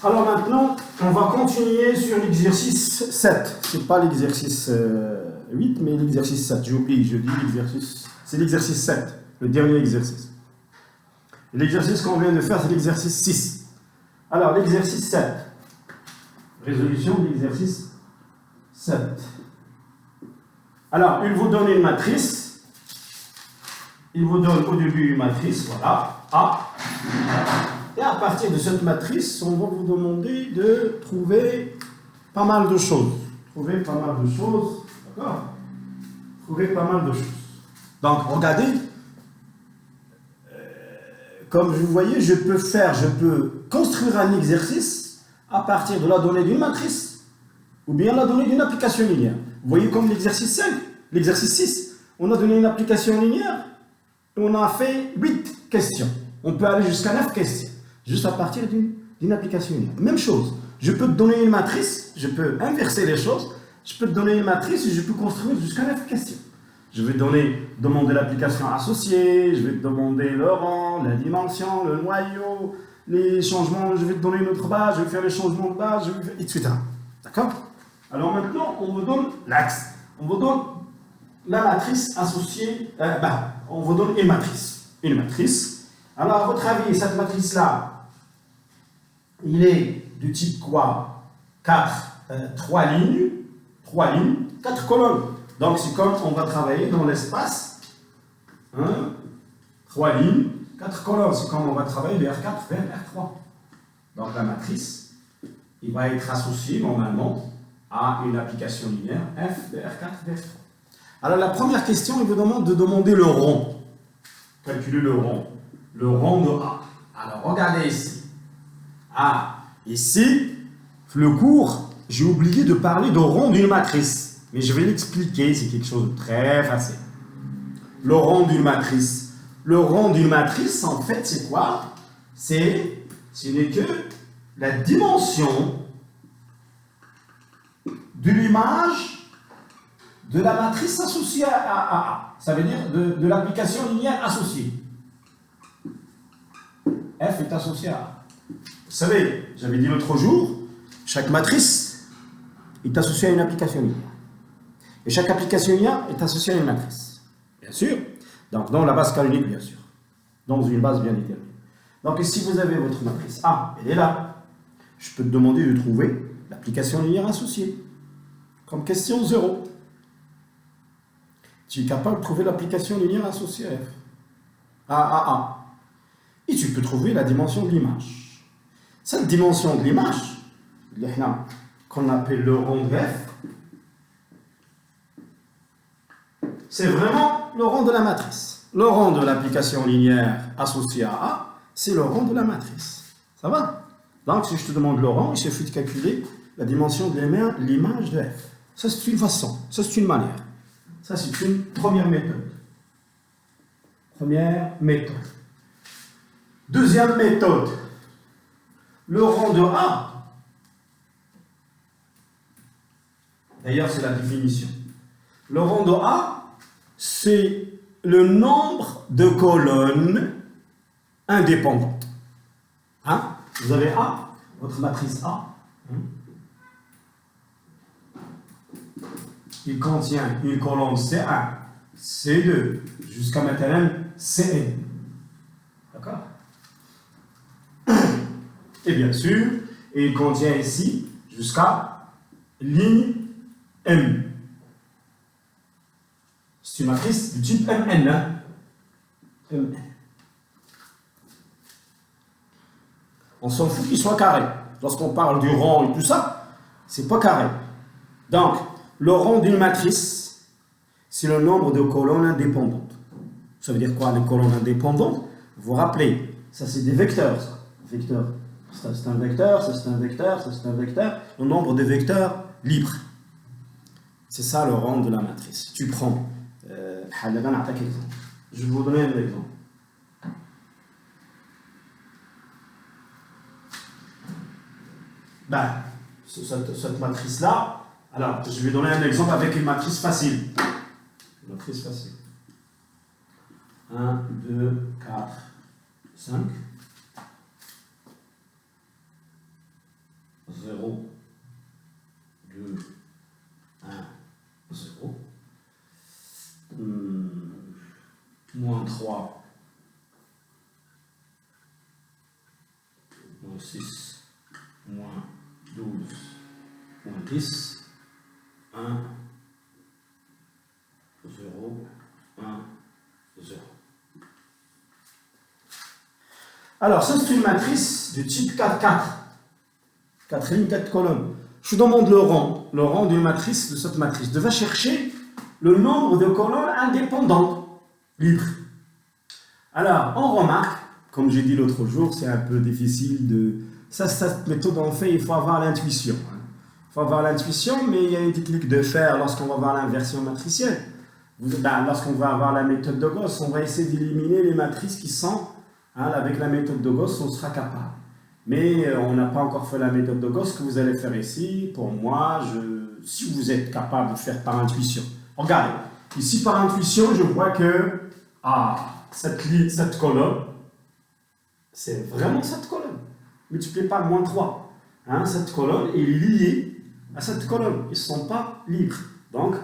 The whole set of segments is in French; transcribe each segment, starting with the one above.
Alors maintenant, on va continuer sur l'exercice 7. Ce n'est pas l'exercice 8, mais l'exercice 7. J'oublie, je dis l'exercice. C'est l'exercice 7, le dernier exercice. L'exercice qu'on vient de faire, c'est l'exercice 6. Alors, l'exercice 7. Résolution de l'exercice 7. Alors, il vous donne une matrice. Il vous donne au début une matrice, voilà, A. Et à partir de cette matrice, on va vous demander de trouver pas mal de choses. D'accord? Trouver pas mal de choses. Donc, regardez. Comme vous voyez, je peux construire un exercice à partir de la donnée d'une matrice ou bien la donnée d'une application linéaire. Vous voyez comme l'exercice 5, l'exercice 6, on a donné une application linéaire et on a fait 8 questions. On peut aller jusqu'à 9 questions, juste à partir d'une application linéaire. Même chose, je peux te donner une matrice, je peux inverser les choses, je peux te donner une matrice et je peux construire jusqu'à 9 questions. Je vais demander l'application associée, je vais te demander le rang, la dimension, le noyau, les changements, je vais te donner une autre base, je vais faire les changements de base, etc. D'accord? Alors maintenant, on vous donne l'axe. On vous donne la matrice associée, on vous donne une matrice. Une matrice. Alors, à votre avis, cette matrice-là, il est du type quoi? 3 lignes, 4 colonnes. Donc, c'est comme on va travailler dans l'espace. 3 lignes, 4 colonnes. C'est comme on va travailler de R4 vers R3. Donc, la matrice, il va être associé normalement à une application linéaire F de R4 vers R3. Alors, la première question, il vous demande de demander le rond. Calculer le rond. Le rond de A. Alors, regardez ici. Ici, le cours, j'ai oublié de parler de rond d'une matrice. Mais je vais l'expliquer, c'est quelque chose de très facile. Le rond d'une matrice. Le rond d'une matrice, en fait, c'est quoi? Ce n'est que la dimension de l'image de la matrice associée à A. Ça veut dire de l'application linéaire associée. F est associée à A. Vous savez, j'avais dit l'autre jour, chaque matrice est associée à une application linéaire. Et chaque application linéaire est associée à une matrice. Bien sûr. Donc, dans la base canonique, bien sûr. Dans une base bien déterminée. Donc, si vous avez votre matrice A, elle est là. Je peux te demander de trouver l'application linéaire associée. Comme question 0. Tu es capable de trouver l'application linéaire associée à F. A. Et tu peux trouver la dimension de l'image. Cette dimension de l'image, qu'on appelle le rond de F, c'est vraiment le rond de la matrice. Le rond de l'application linéaire associée à A, c'est le rond de la matrice. Ça va? Donc, si je te demande le rond, il suffit de calculer la dimension de l'image de F. Ça, c'est une façon. Ça, c'est une manière. Ça, c'est une première méthode. Deuxième méthode. Le rond de A. D'ailleurs, c'est la définition. Le rond de A, c'est le nombre de colonnes indépendantes. Vous avez A, votre matrice A. Il contient une colonne C1, C2, jusqu'à maintenant Cn. D'accord? Et bien sûr, il contient ici jusqu'à ligne M. C'est une matrice du type Mn. On s'en fout qu'il soit carré. Lorsqu'on parle du rond et tout ça, c'est pas carré. Donc, le rond d'une matrice, c'est le nombre de colonnes indépendantes. Ça veut dire quoi, les colonnes indépendantes? Vous vous rappelez, ça c'est des vecteurs. Ça. Vecteur. Ça c'est un vecteur, ça c'est un vecteur, ça c'est un vecteur. Le nombre de vecteurs libres. C'est ça le rond de la matrice. Tu prends. Je vais vous donner un exemple. Cette matrice-là, alors je vais donner un exemple avec une matrice facile. Une matrice facile. 1, 2, 4, 5. 0, 2, 1, 0. Moins 3, moins 6, moins 12, moins 10, 1, 0, 1, 0. Alors, ça c'est une matrice du type 4, 4. 4 lignes, 4 colonnes. Je vous demande le rang d'une matrice, de cette matrice. Va chercher le nombre de colonnes indépendantes, libres. Alors, on remarque, comme j'ai dit l'autre jour, c'est un peu difficile de... Cette méthode, en fait, il faut avoir l'intuition. Il faut avoir l'intuition, mais il y a une technique de faire lorsqu'on va voir l'inversion matricielle. Lorsqu'on va avoir la méthode de Gauss, on va essayer d'éliminer les matrices qui sont... avec la méthode de Gauss, on sera capable. Mais on n'a pas encore fait la méthode de Gauss que vous allez faire ici. Pour moi, si vous êtes capable de faire par intuition. Regardez, ici par intuition, je vois que cette colonne, c'est vraiment cette colonne. Multiplié par moins 3. Cette colonne est liée à cette colonne. Ils ne sont pas libres. Donc,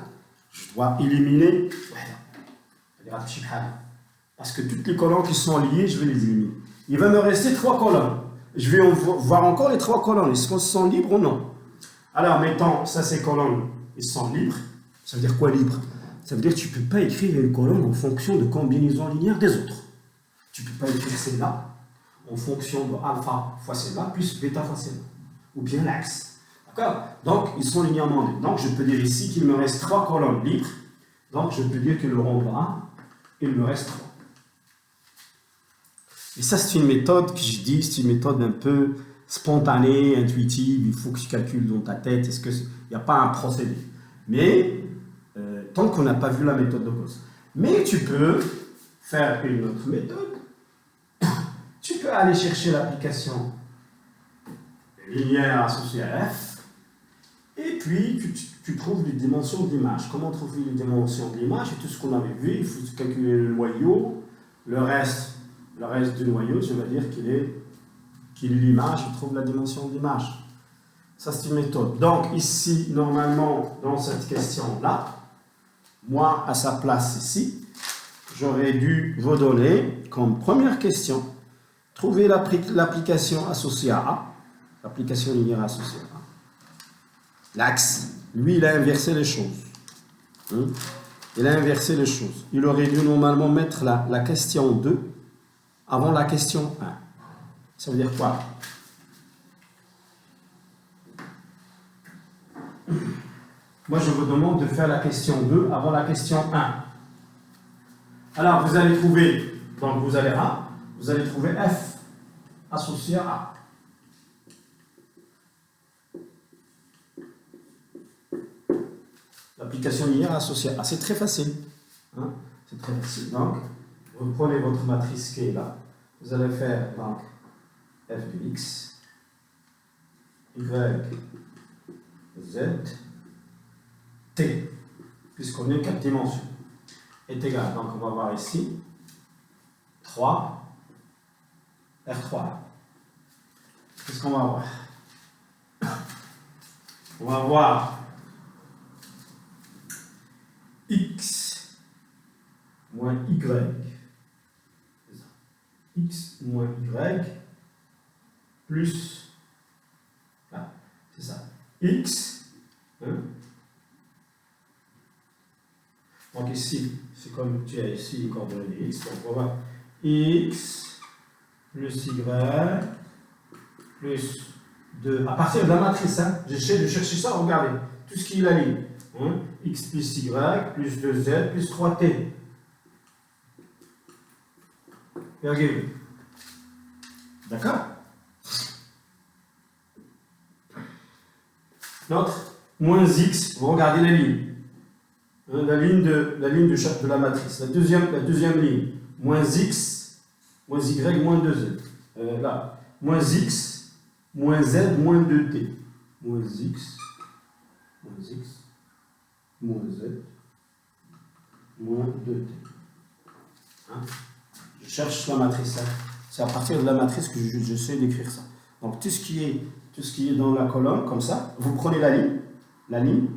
je dois éliminer. Parce que toutes les colonnes qui sont liées, je vais les éliminer. Il va me rester 3 colonnes. Je vais voir encore les 3 colonnes. Est-ce qu'elles sont libres ou non? Alors, mettons, ça, ces colonnes, ils sont libres. Ça veut dire quoi, libre? Ça veut dire que tu ne peux pas écrire une colonne en fonction de combinaison linéaire des autres. Tu ne peux pas écrire celle-là en fonction de alpha fois celle-là plus bêta fois celle-là. Ou bien l'axe. D'accord? Donc, ils sont linéairement libres. Donc, je peux dire ici qu'il me reste 3 colonnes libres. Donc, je peux dire que le rang 1, il me reste 3. Et ça, c'est une méthode que je dis, c'est une méthode un peu spontanée, intuitive. Il faut que tu calcules dans ta tête. Est-ce qu'il n'y a pas un procédé? Mais, tant qu'on n'a pas vu la méthode de Gauss. Mais tu peux faire une autre méthode. Tu peux aller chercher l'application linéaire associée à F. Et puis, tu trouves les dimensions de l'image. Comment trouver les dimensions de l'image? C'est tout ce qu'on avait vu. Il faut calculer le noyau. Le reste du noyau, je vais dire qu'il est l'image. Je trouve la dimension de l'image. Ça, c'est une méthode. Donc, ici, normalement, dans cette question-là, moi, à sa place ici, j'aurais dû vous donner comme première question, trouver l'application associée à A, l'application linéaire associée à A. L'axe, lui, il a inversé les choses. Il a inversé les choses. Il aurait dû normalement mettre la question 2 avant la question 1. Ça veut dire quoi? Moi, je vous demande de faire la question 2 avant la question 1. Alors, vous allez trouver, donc vous allez trouver F associé à A. L'application linéaire associée à A. C'est très facile. C'est très facile. Donc, vous prenez votre matrice qui est là. Vous allez faire donc F de X, Y, Z, T, puisqu'on est 4 dimensions, est égal. Donc, on va voir ici 3, R3. Qu'est-ce qu'on va voir? On va voir X moins Y. X moins Y plus, c'est ça, X, donc ici, c'est comme tu as ici les coordonnées de X, donc on va voir X plus Y plus 2, à partir de la matrice, j'essaie de chercher ça, regardez, tout ce qui est la ligne, X plus Y plus 2Z plus 3T. Regardez. D'accord? Notre moins X, vous regardez la ligne. La ligne de la matrice. La deuxième ligne. Moins X, moins Y, moins 2Z. Là. Moins X, moins Z, moins 2T. Moins X, moins Z, moins 2T. Je cherche la matrice. C'est à partir de la matrice que j'essaie d'écrire ça. Donc tout ce qui est dans la colonne, comme ça, vous prenez la ligne,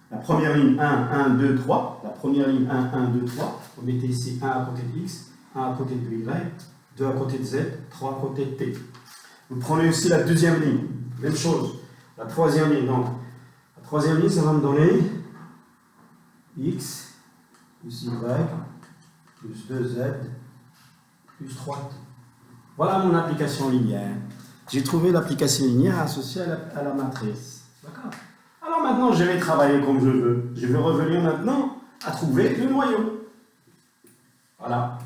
la première ligne 1, 1, 2, 3, la première ligne 1, 1, 2, 3, vous mettez ici 1 à côté de x, 1 à côté de y, 2 à côté de z, 3 à côté de t. Vous prenez aussi la deuxième ligne, même chose, la troisième ligne, donc la troisième ligne, ça va me donner x plus y plus 2z plus 3t. Voilà mon application linéaire. J'ai trouvé l'application linéaire associée à la matrice. D'accord? Alors maintenant, je vais travailler comme je veux. Je vais revenir maintenant à trouver le noyau. Voilà.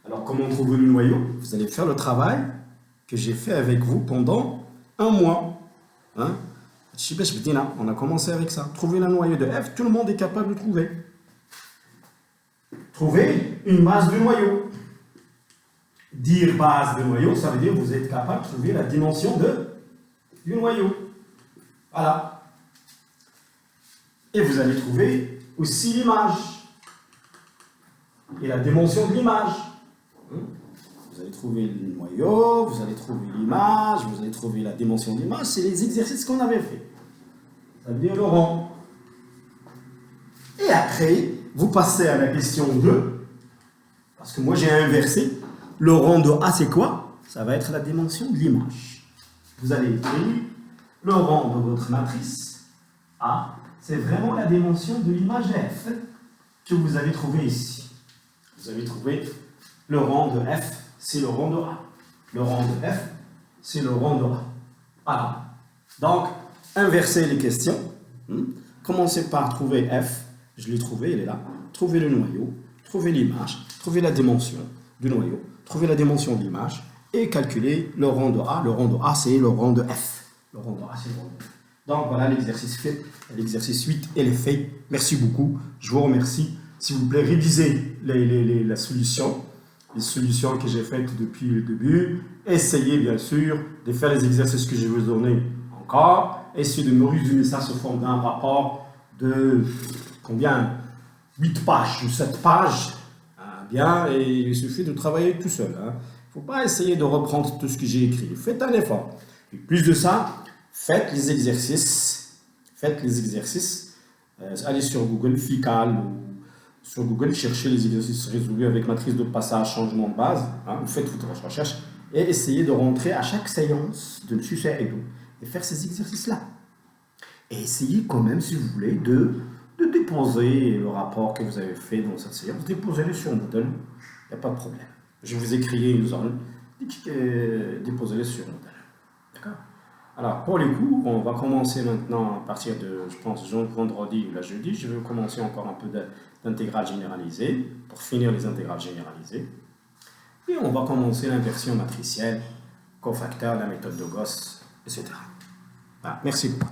Alors, comment trouver le noyau? Vous allez faire le travail que j'ai fait avec vous pendant un mois. Hein? On a commencé avec ça. Trouver le noyau de f, tout le monde est capable de trouver. Trouver une base de noyau. Dire base de noyau, ça veut dire que vous êtes capable de trouver la dimension du noyau. Voilà. Et vous allez trouver aussi l'image. Et la dimension de l'image. Vous allez trouver le noyau, vous allez trouver l'image, vous allez trouver la dimension de l'image. C'est les exercices qu'on avait fait. Ça veut dire le rond. Et après, vous passez à la question 2. Parce que moi, j'ai inversé. Le rond de A, c'est quoi? Ça va être la dimension de l'image. Vous allez écrire le rond de votre matrice A, c'est vraiment la dimension de l'image F que vous avez trouvé ici. Vous avez trouvé le rond de F, c'est le rond de A. Le rond de F, c'est le rond de A. Voilà. Donc, inversez les questions. Commencez par trouver F. Je l'ai trouvé, il est là. Trouvez le noyau, trouvez l'image, trouvez la dimension du noyau, trouvez la dimension de l'image et calculez le rond de A. Le rond de A, c'est le rond de F. Le rond de A, c'est le rond de F. Donc voilà l'exercice fait. L'exercice 8, elle est fait. Merci beaucoup. Je vous remercie. S'il vous plaît, révisez la solution. Les solutions que j'ai faites depuis le début. Essayez bien sûr de faire les exercices que je vais vous donner encore. Essayez de me résumer ça sous forme d'un rapport de combien? 8 pages ou 7 pages. Bien, et il suffit de travailler tout seul. Il ne faut pas essayer de reprendre tout ce que j'ai écrit. Faites un effort. Et plus de ça, faites les exercices. Faites les exercices. Allez sur Google, FICAL, ou sur Google, cherchez les exercices résolus avec matrice de passage, changement de base. Vous faites toutes vos recherches et essayez de rentrer à chaque séance de sujet et tout. Et faire ces exercices-là. Et essayez quand même, si vous voulez, de déposer le rapport que vous avez fait dans cette séance. Déposez-le sur Moodle, il n'y a pas de problème. Je vous ai créé une zone, déposez-le sur Moodle. D'accord? Alors, pour les cours, on va commencer maintenant à partir de, je pense, vendredi ou la jeudi. Je vais commencer encore un peu d'intégrale généralisée, pour finir les intégrales généralisées. Et on va commencer l'inversion matricielle, cofacteur, la méthode de Gauss, etc. Voilà, merci beaucoup.